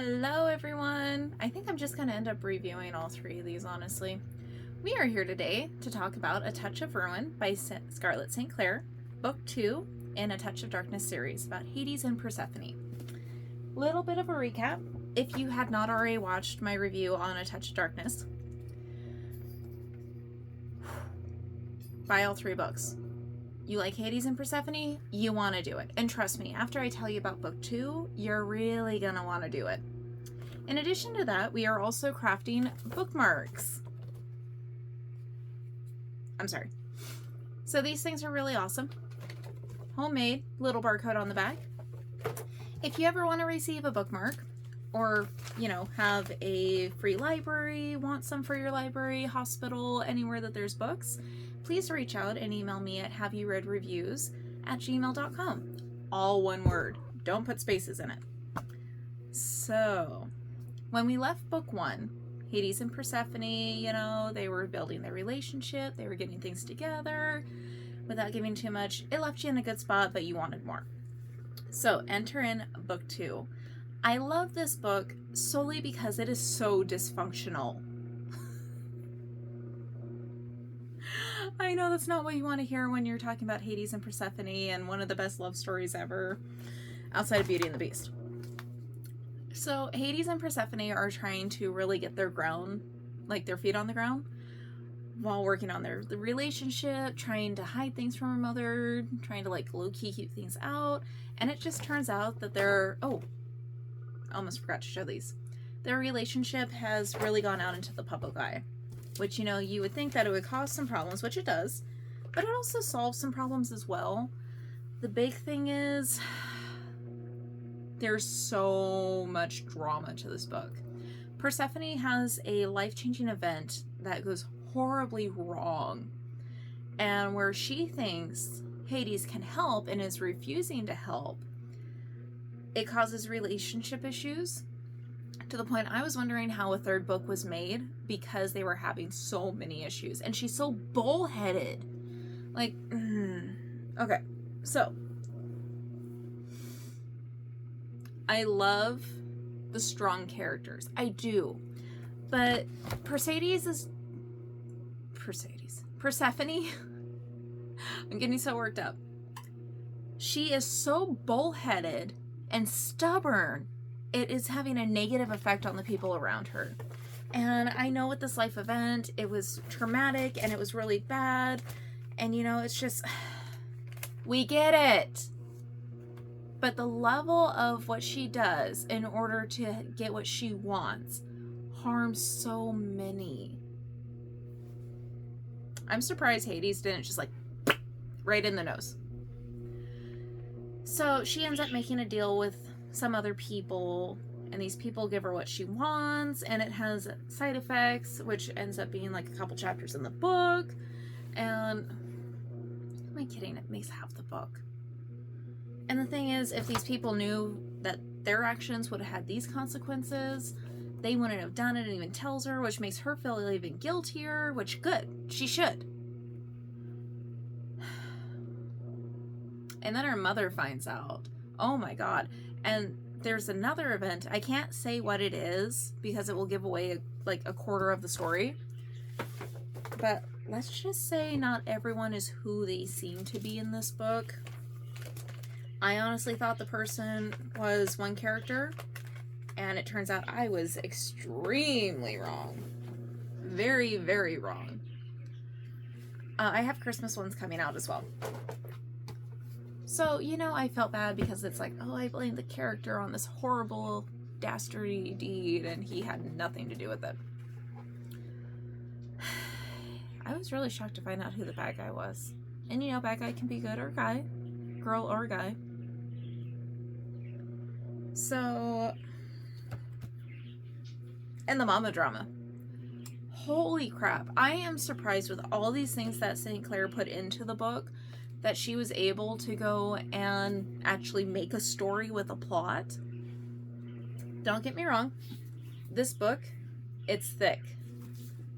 Hello everyone! I think I'm just going to end up reviewing all three of these, honestly. We are here today to talk about A Touch of Ruin by Scarlett St. Clair, Book 2 in A Touch of Darkness series about Hades and Persephone. Little bit of a recap, if you had not already watched my review on A Touch of Darkness. Buy all three books. You like Hades and Persephone, you want to do it. And trust me, after I tell you about Book 2, you're really going to want to do it. In addition to that, we are also crafting bookmarks. I'm sorry. So these things are really awesome. Homemade, little barcode on the back. If you ever want to receive a bookmark, or, have a free library, want some for your library, hospital, anywhere that there's books, please reach out and email me at haveyoureadreviews@gmail.com. All one word. Don't put spaces in it. So, when we left book 1, Hades and Persephone, they were building their relationship, they were getting things together without giving too much. It left you in a good spot, but you wanted more. So, enter in book 2. I love this book solely because it is so dysfunctional. I know that's not what you want to hear when you're talking about Hades and Persephone and one of the best love stories ever outside of Beauty and the Beast. So Hades and Persephone are trying to really get their feet on the ground while working on their relationship, trying to hide things from her mother, trying to low-key keep things out. And it just turns out that almost forgot to show these. Their relationship has really gone out into the public eye, which, you would think that it would cause some problems, which it does, but it also solves some problems as well. The big thing is there's so much drama to this book. Persephone has a life-changing event that goes horribly wrong, and where she thinks Hades can help and is refusing to help, it causes relationship issues to the point I was wondering how a third book was made because they were having so many issues. And she's so bullheaded. Okay, so I love the strong characters. I do. But Persephone, I'm getting so worked up. She is so bullheaded and stubborn, it is having a negative effect on the people around her. And I know with this life event, it was traumatic and it was really bad. And it's just, we get it. But the level of what she does in order to get what she wants harms so many. I'm surprised Hades didn't just right in the nose. So she ends up making a deal with some other people, and these people give her what she wants, and it has side effects, which ends up being a couple chapters in the book. And am I kidding? It makes half the book. And the thing is, if these people knew that their actions would have had these consequences, they wouldn't have done it, and even tells her, which makes her feel even guiltier, which good. She should. And then her mother finds out. Oh my god. And there's another event. I can't say what it is because it will give away a quarter of the story. But let's just say not everyone is who they seem to be in this book. I honestly thought the person was one character, and it turns out I was extremely wrong. Very, very wrong. I have Christmas ones coming out as well. So, I felt bad because it's I blame the character on this horrible dastardly deed, and he had nothing to do with it. I was really shocked to find out who the bad guy was. And bad guy can be good or guy, girl or guy. So, and the mama drama. Holy crap. I am surprised with all these things that St. Clair put into the book, that she was able to go and actually make a story with a plot. Don't get me wrong. This book, it's thick.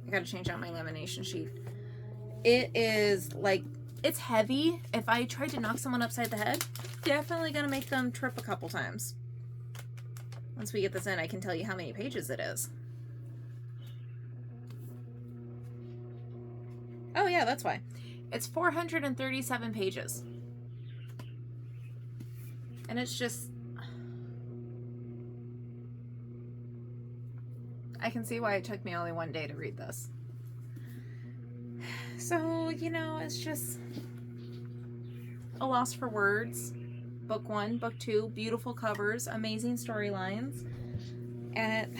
I gotta change out my lamination sheet. It is it's heavy. If I tried to knock someone upside the head, definitely gonna make them trip a couple times. Once we get this in, I can tell you how many pages it is. Oh yeah, that's why. It's 437 pages. And it's just... I can see why it took me only one day to read this. So, you know, it's just a loss for words. Book 1, book 2, beautiful covers, amazing storylines. And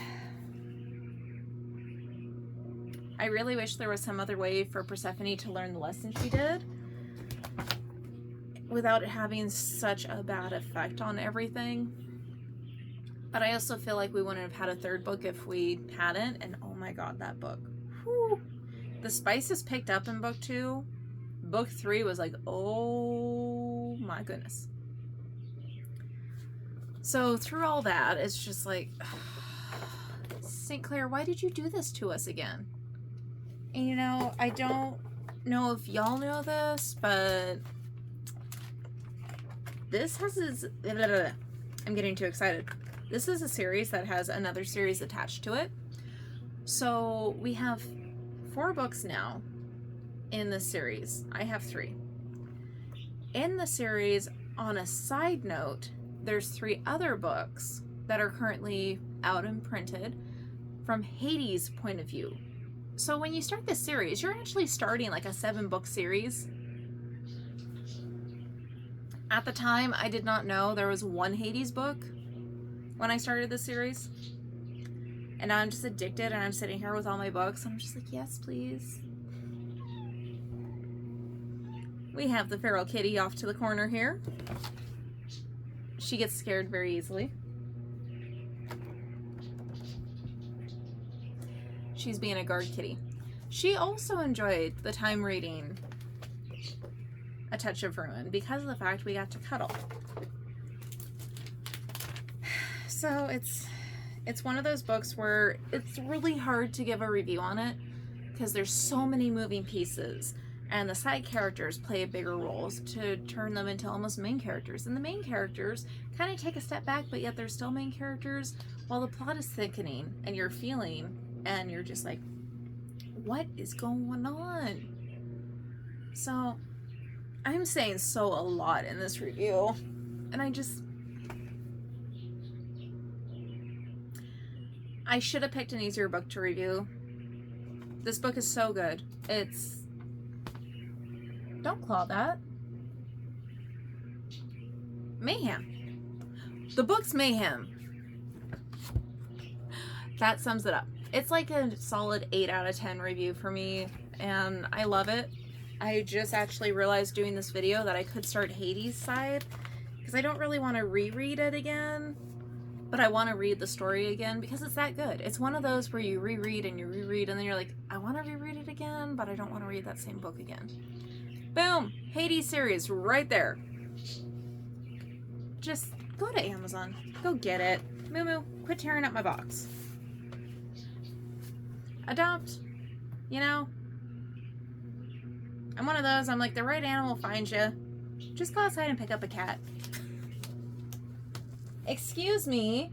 I really wish there was some other way for Persephone to learn the lesson she did without it having such a bad effect on everything. But I also feel like we wouldn't have had a third book if we hadn't. And oh my god, that book. Whew. The spices picked up in book 2. Book 3 was like, oh my goodness. So through all that, it's just like, St. Clair, why did you do this to us again? And you know, I don't know if y'all know this, but this has its... I'm getting too excited. This is a series that has another series attached to it. So we have 4 books now in this series. I have 3. In the series, on a side note, there's 3 other books that are currently out and printed from Hades' point of view. So when you start this series, you're actually starting like a 7-book series. At the time, I did not know there was 1 Hades book when I started this series. And now I'm just addicted and I'm sitting here with all my books. I'm just like, yes, please. We have the feral kitty off to the corner here. She gets scared very easily. She's being a guard kitty. She also enjoyed the time reading A Touch of Ruin because of the fact we got to cuddle. So it's one of those books where it's really hard to give a review on it because there's so many moving pieces and the side characters play bigger roles to turn them into almost main characters. And the main characters kind of take a step back, but yet they're still main characters while the plot is thickening and you're feeling and you're just like, what is going on? So I'm saying so a lot in this review, and I should have picked an easier book to review. This book is so good. Don't claw that. Mayhem. The book's mayhem. That sums it up. It's like a solid 8 out of 10 review for me, and I love it. I just actually realized doing this video that I could start Hades' side, because I don't really want to reread it again, but I want to read the story again because it's that good. It's one of those where you reread and you reread, and then you're like, I want to reread it again, but I don't want to read that same book again. Boom! Hades series right there. Just go to Amazon. Go get it. Moo Moo, quit tearing up my box. Adopt. You know? I'm one of those, I'm like, the right animal finds you. Just go outside and pick up a cat. Excuse me.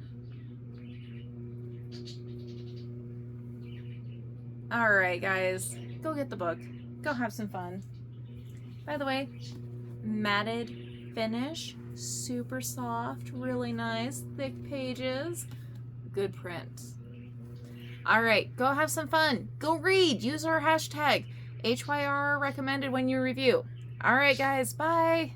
Alright, guys. Go get the book. Go have some fun. By the way, matted finish. Super soft. Really nice. Thick pages. Good print. Alright, go have some fun. Go read. Use our hashtag. HYRR recommended when you review. Alright, guys. Bye.